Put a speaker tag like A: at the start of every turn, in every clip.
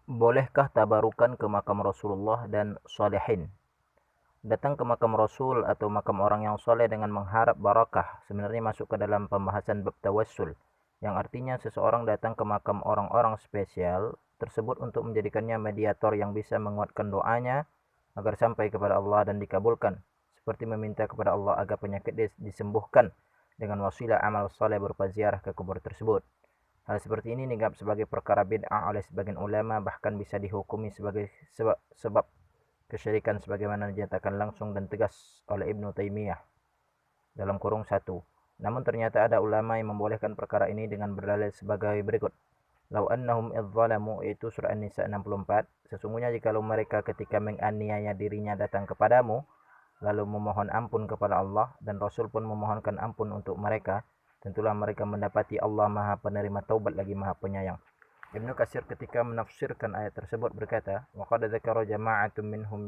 A: Bolehkah tabarukan ke makam Rasulullah dan salihin? Datang ke makam Rasul atau makam orang yang soleh dengan mengharap barakah sebenarnya masuk ke dalam pembahasan bab tawassul, yang artinya seseorang datang ke makam orang-orang spesial tersebut untuk menjadikannya mediator yang bisa menguatkan doanya agar sampai kepada Allah dan dikabulkan, seperti meminta kepada Allah agar penyakit disembuhkan dengan wasilah amal soleh berupa ziarah ke kubur tersebut. Hal seperti ini dianggap sebagai perkara bid'ah oleh sebagian ulama, bahkan bisa dihukumi sebagai sebab kesyirikan sebagaimana dinyatakan langsung dan tegas oleh Ibnu Taimiyah dalam kurung 1. Namun ternyata ada ulama yang membolehkan perkara ini dengan berdalil sebagai berikut. Lau annahum idzalamu, itu surah An-Nisa 64, sesungguhnya jikalau mereka ketika menganiaya dirinya datang kepadamu lalu memohon ampun kepada Allah dan Rasul pun memohonkan ampun untuk mereka, tentulah mereka mendapati Allah Maha Penerima Taubat lagi Maha Penyayang. Ibnu Katsir ketika menafsirkan ayat tersebut berkata, wa qad dzakara jama'atun minhum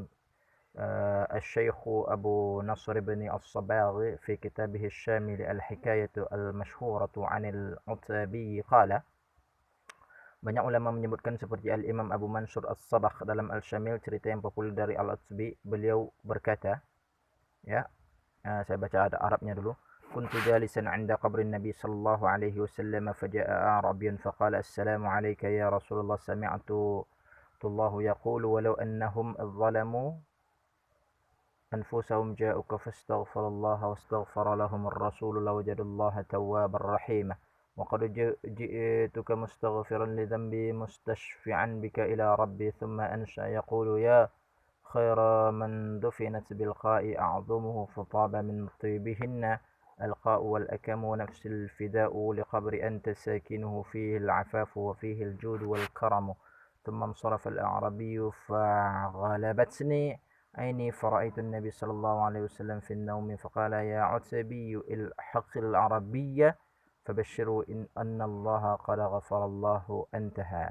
A: الشيخ أبو نصر بن الصباغ في كتابه الشامل الحكاية المشهورة عن العتابي قال. Banyak ulama menyebutkan seperti Al-Imam Abu Mansur As-Sabakh dalam Al-Syamil, cerita yang populer dari Al-Utbi. Beliau berkata, ya, saya baca ada Arabnya dulu. Kuntu jalisan 'inda qabrin Nabi sallallahu alaihi wasallam faja'a A'rabiyyun faqala assalamu alayka ya Rasulullah sami'tu Allah yaqulu walau annahum adzalamu أنفسهم جاءوك فاستغفر الله واستغفر لهم الرسول لوجدوا الله توابا رحيما وقد جئتك مستغفرا لذنبي مستشفعا بك إلى ربي ثم أنشأ يقول يا خير من دفنت بالقاء أعظمه فطاب من طيبهن القاء والأكم ونفس الفداء لقبر أنت ساكنه فيه العفاف وفيه الجود والكرم ثم انصرف الأعرابي فغلبتني عيني فرأيت النبي صلى الله عليه وسلم في النوم فقال يا عتبي الحق العربية فبشروا أن الله قد غفر الله انتهى.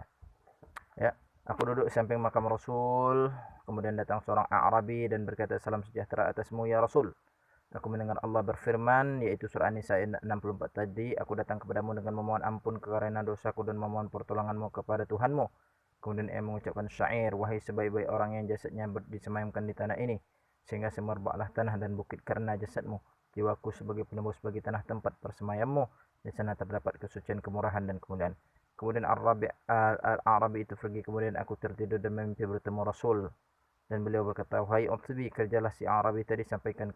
A: Ya, aku duduk samping makam Rasul, kemudian datang seorang Arabi dan berkata, salam sejahtera atasmu ya Rasul. Aku mendengar Allah berfirman, yaitu surah An-Nisa 64 tadi, aku datang kepadamu dengan memohon ampun karena dosaku dan memohon pertolonganmu kepada Tuhanmu. Kemudian ia mengucapkan syair, wahai sebaik-baik orang yang jasadnya disemayamkan di tanah ini, sehingga semerbaklah tanah dan bukit karena jasadmu. Jiwaku sebagai penembus bagi tanah tempat persemayammu, di sana terdapat kesucian, kemurahan dan kemuliaan. Kemudian Al-Arabi itu pergi, kemudian aku tertidur dan mimpi bertemu Rasul. Dan beliau berkata, wahai Utbi, kerjalah si Arabi tadi, sampaikan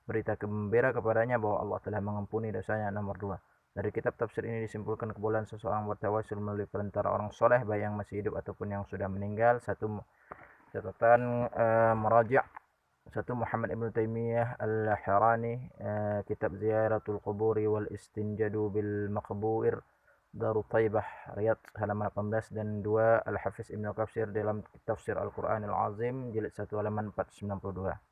A: berita gembira kepadanya bahwa Allah telah mengampuni dosanya. Nomor 2. Dari kitab tafsir ini disimpulkan kebolehan seseorang bertawassul melalui perantara orang soleh, baik yang masih hidup ataupun yang sudah meninggal. Satu catatan meraja' satu Muhammad Ibn Taimiyah Al-Harani, kitab Ziyaratul Quburi wal Istinjadu bil Maqbuir, Darut Taibah, Riyadh, halaman 18, dan 2 Al-Hafiz Ibn Katsir dalam tafsir Al-Quran Al-Azim jilid 1 halaman 492.